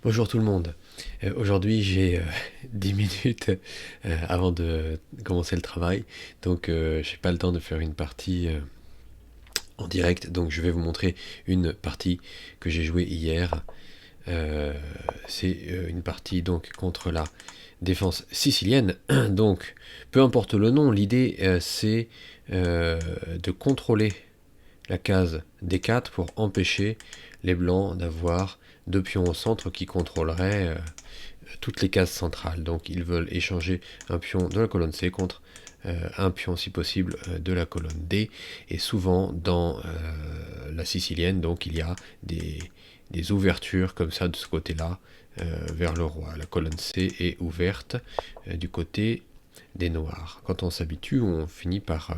Bonjour tout le monde. Aujourd'hui j'ai 10 minutes avant de commencer le travail, donc j'ai pas le temps de faire une partie en direct, donc je vais vous montrer une partie que j'ai jouée hier. Euh, c'est une partie donc contre la défense sicilienne. Donc peu importe le nom, l'idée c'est de contrôler la case D4 pour empêcher les blancs d'avoir deux pions au centre qui contrôleraient toutes les cases centrales. Donc ils veulent échanger un pion de la colonne C contre un pion si possible de la colonne D. Et souvent dans la sicilienne, donc il y a des ouvertures comme ça de ce côté-là vers le roi. La colonne C est ouverte du côté des noirs. Quand on s'habitue, on finit par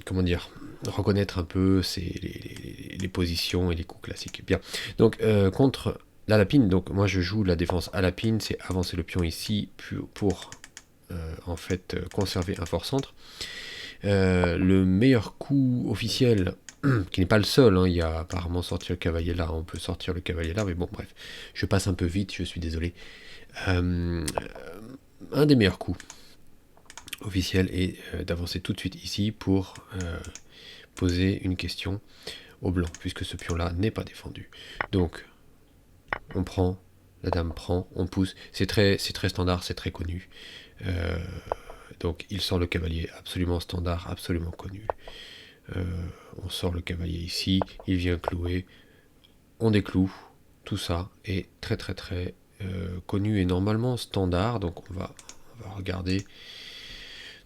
comment dire, reconnaître un peu les positions et les coups classiques. Bien. Donc contre la lapine, donc moi je joue la défense à lapine, c'est avancer le pion ici pour en fait conserver un fort centre. Le meilleur coup officiel, qui n'est pas le seul, hein, il y a apparemment sortir le cavalier là, on peut sortir le cavalier là, mais bon bref, je passe un peu vite, je suis désolé. Un des meilleurs coups officiels est d'avancer tout de suite ici pour poser une question au blanc, puisque ce pion-là n'est pas défendu. Donc, on prend, la dame prend, on pousse. C'est très standard, c'est très connu. Euh, donc, il sort le cavalier, absolument standard, absolument connu. Euh, on sort le cavalier ici, il vient clouer, on décloue. Tout ça est très connu et normalement standard. Donc, on va regarder.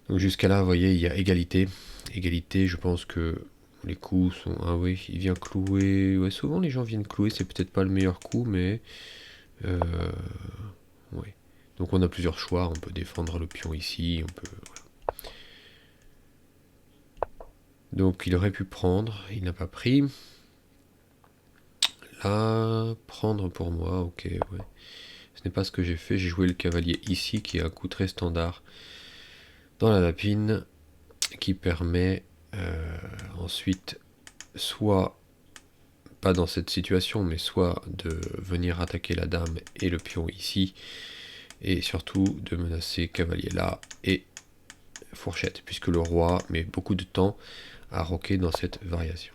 Donc, jusqu'à là, vous voyez, il y a égalité. Égalité, je pense que les coups sont... Ah oui, il vient clouer... Ouais, souvent les gens viennent clouer, c'est peut-être pas le meilleur coup, mais... Euh... Ouais. Donc on a plusieurs choix, on peut défendre le pion ici, on peut... Voilà. Donc il aurait pu prendre, il n'a pas pris. Là, prendre pour moi, ok, ouais. Ce n'est pas ce que j'ai fait, j'ai joué le cavalier ici, qui est un coup très standard dans la lapine, qui permet ensuite soit pas dans cette situation, mais soit de venir attaquer la dame et le pion ici, et surtout de menacer cavalier là et fourchette, puisque le roi met beaucoup de temps à roquer dans cette variation.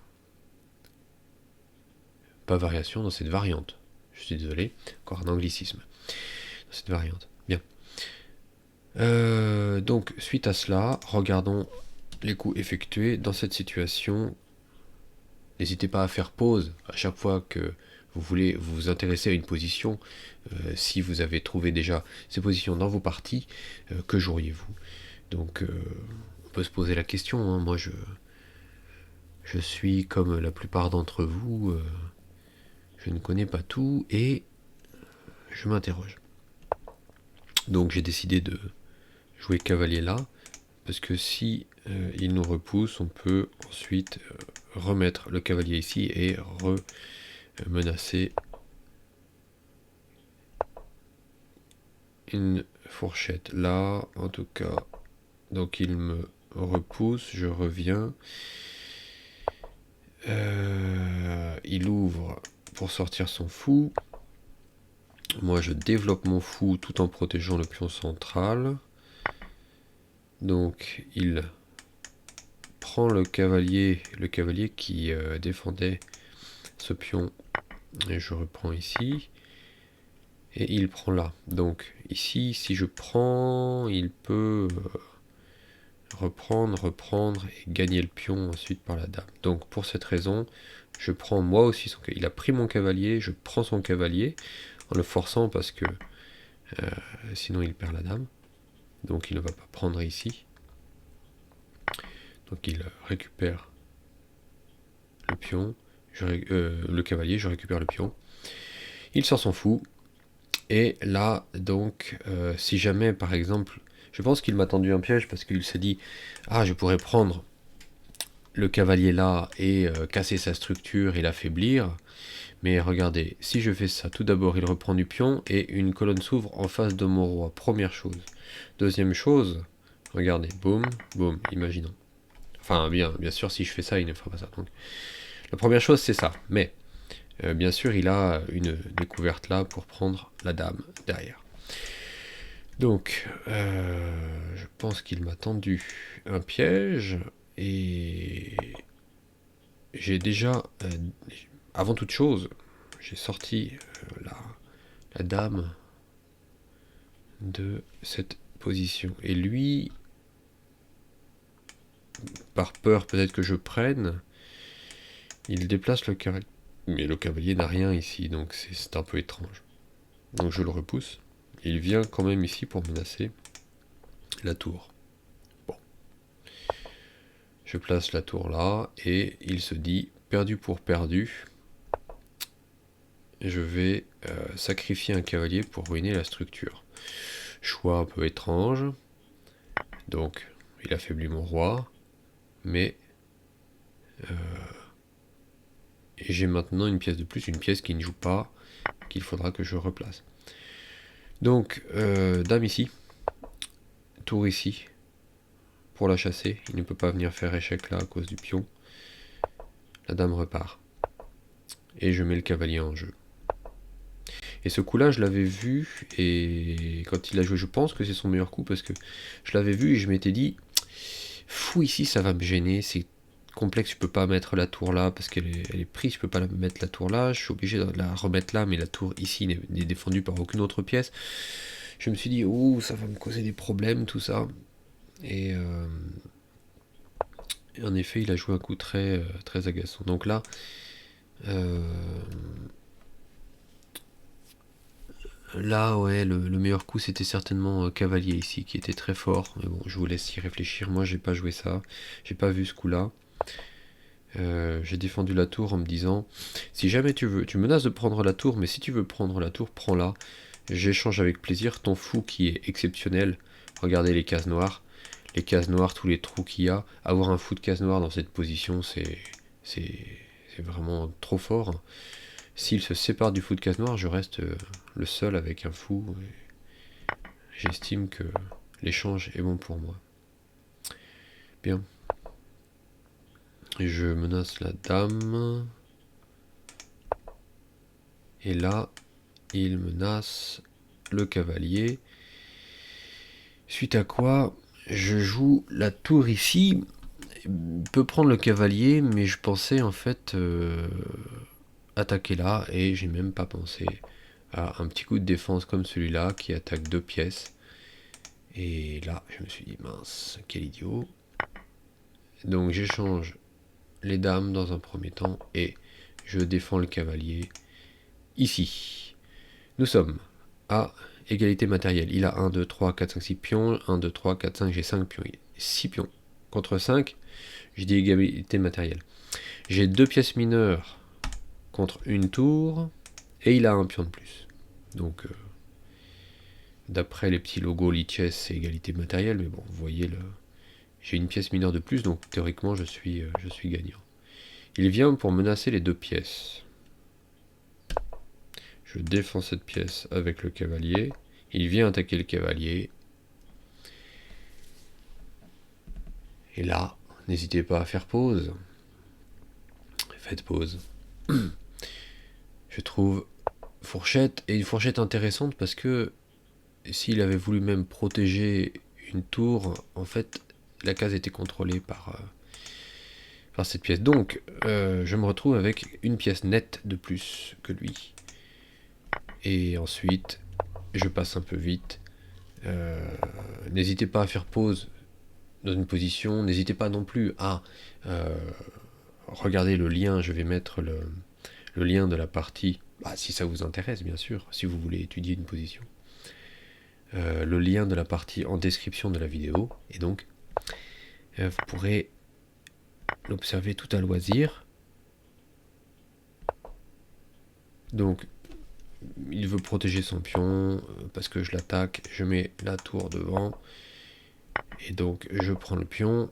Pas variation, dans cette variante. Je suis désolé, encore un anglicisme. Dans cette variante. Bien. Donc, suite à cela, regardons les coups effectués dans cette situation. N'hésitez pas à faire pause à chaque fois que vous voulez vous intéresser à une position. Si vous avez trouvé déjà ces positions dans vos parties, que joueriez-vous? Donc on peut se poser la question, hein. Moi je suis comme la plupart d'entre vous, je ne connais pas tout et je m'interroge. Donc j'ai décidé de jouer cavalier là, parce que si il nous repousse, on peut ensuite remettre le cavalier ici et menacer une fourchette là, en tout cas. Donc il me repousse, je reviens. Il ouvre pour sortir son fou. Moi je développe mon fou tout en protégeant le pion central. Donc il prend le cavalier qui défendait ce pion, et je reprends ici. Et il prend là. Donc ici, si je prends, il peut reprendre et gagner le pion ensuite par la dame. Donc pour cette raison, je prends moi aussi son cavalier. Il a pris mon cavalier, je prends son cavalier en le forçant parce que sinon il perd la dame. Donc il ne va pas prendre ici. Donc il récupère le pion, le cavalier, je récupère le pion. Il sort son fou. Et là, donc, si jamais, par exemple, je pense qu'il m'a tendu un piège parce qu'il s'est dit, ah, je pourrais prendre le cavalier là et casser sa structure et l'affaiblir. Mais regardez, si je fais ça, tout d'abord, il reprend du pion et une colonne s'ouvre en face de mon roi. Première chose. Deuxième chose, regardez, boum, boum, imaginons. Enfin, bien sûr, si je fais ça, il ne fera pas ça. Donc, la première chose, c'est ça. Mais Bien sûr, il a une découverte là pour prendre la dame derrière. Donc, je pense qu'il m'a tendu un piège et j'ai déjà, avant toute chose, j'ai sorti la dame de cette position. Et lui, par peur peut-être que je prenne, il déplace le cavalier. Mais le cavalier n'a rien ici, donc c'est un peu étrange. Donc je le repousse. Il vient quand même ici pour menacer la tour. Bon. Je place la tour là, et il se dit, perdu pour perdu, je vais sacrifier un cavalier pour ruiner la structure. Choix un peu étrange. Donc, il affaiblit mon roi, mais et j'ai maintenant une pièce de plus, une pièce qui ne joue pas, qu'il faudra que je replace. Donc, dame ici, tour ici, pour la chasser. Il ne peut pas venir faire échec là à cause du pion. La dame repart. Et je mets le cavalier en jeu. Et ce coup-là, je l'avais vu, et quand il a joué, je pense que c'est son meilleur coup, parce que je l'avais vu et je m'étais dit, fou ici, ça va me gêner, c'est complexe, je peux pas mettre la tour là, parce qu'elle est prise, je peux pas mettre la tour là, je suis obligé de la remettre là, mais la tour ici n'est défendue par aucune autre pièce. Je me suis dit, ouh, ça va me causer des problèmes, tout ça. Et en effet, il a joué un coup très, très agaçant. Donc là, ouais, le meilleur coup c'était certainement Cavalier ici, qui était très fort. Mais bon, je vous laisse y réfléchir. Moi, j'ai pas joué ça. J'ai pas vu ce coup-là. J'ai défendu la tour en me disant, si jamais tu menaces de prendre la tour, mais si tu veux prendre la tour, prends-la. J'échange avec plaisir. Ton fou qui est exceptionnel. Regardez les cases noires. Les cases noires, tous les trous qu'il y a. Avoir un fou de case noire dans cette position, c'est vraiment trop fort. S'il se sépare du fou de case noire, je reste le seul avec un fou. J'estime que l'échange est bon pour moi. Bien. Et je menace la dame. Et là, il menace le cavalier. Suite à quoi, je joue la tour ici. Il peut prendre le cavalier, mais je pensais en fait attaquer là, et j'ai même pas pensé à un petit coup de défense comme celui-là qui attaque 2 pièces. Et là, je me suis dit, mince, quel idiot. Donc j'échange les dames dans un premier temps et je défends le cavalier ici. Nous sommes à égalité matérielle. Il a 1, 2, 3, 4, 5, 6 pions. 1, 2, 3, 4, 5, j'ai 5 pions. 6 pions contre 5, je dis égalité matérielle. J'ai 2 pièces mineures contre une tour et il a un pion de plus. Donc, d'après les petits logos Lichess, c'est égalité matérielle, mais bon, vous voyez, j'ai une pièce mineure de plus, donc théoriquement, je suis gagnant. Il vient pour menacer les 2 pièces. Je défends cette pièce avec le cavalier. Il vient attaquer le cavalier. Et là, n'hésitez pas à faire pause. Faites pause. Je trouve fourchette, et une fourchette intéressante parce que s'il avait voulu même protéger une tour, en fait, la case était contrôlée par cette pièce. Donc, je me retrouve avec une pièce nette de plus que lui. Et ensuite, je passe un peu vite. N'hésitez pas à faire pause dans une position. N'hésitez pas non plus à regarder le lien. Je vais mettre le lien de la partie, si ça vous intéresse bien sûr, si vous voulez étudier une position. Le lien de la partie en description de la vidéo. Et donc, vous pourrez l'observer tout à loisir. Donc, il veut protéger son pion parce que je l'attaque. Je mets la tour devant. Et donc, je prends le pion.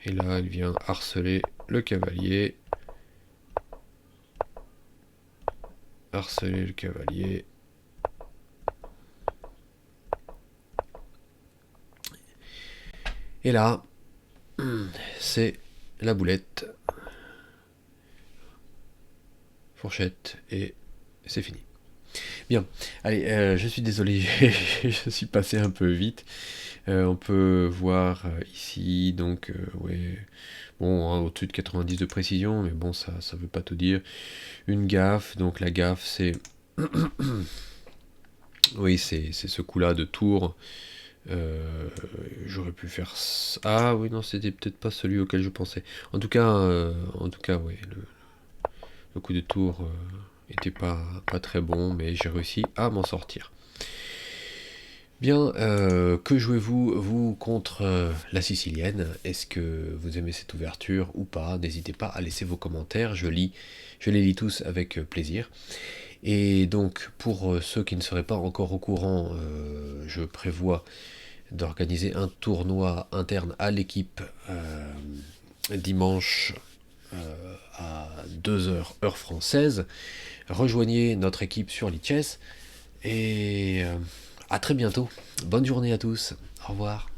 Et là, il vient harceler le cavalier. Harceler le cavalier. Et là, c'est la boulette, fourchette, et c'est fini. Bien, allez, je suis désolé, je suis passé un peu vite. On peut voir ici, donc, ouais, bon, hein, au-dessus de 90 de précision, mais bon, ça veut pas tout dire. Une gaffe, donc la gaffe, c'est... Oui, c'est ce coup-là de tour. J'aurais pu faire ça. Ah oui, non, c'était peut-être pas celui auquel je pensais. En tout cas, oui, le coup de tour était pas très bon, mais j'ai réussi à m'en sortir. Bien, que jouez-vous, vous, contre la Sicilienne? Est-ce que vous aimez cette ouverture ou pas? N'hésitez pas à laisser vos commentaires, je les lis tous avec plaisir. Et donc, pour ceux qui ne seraient pas encore au courant, je prévois d'organiser un tournoi interne à l'équipe dimanche à 2h heure française. Rejoignez notre équipe sur Lichess et à très bientôt. Bonne journée à tous. Au revoir.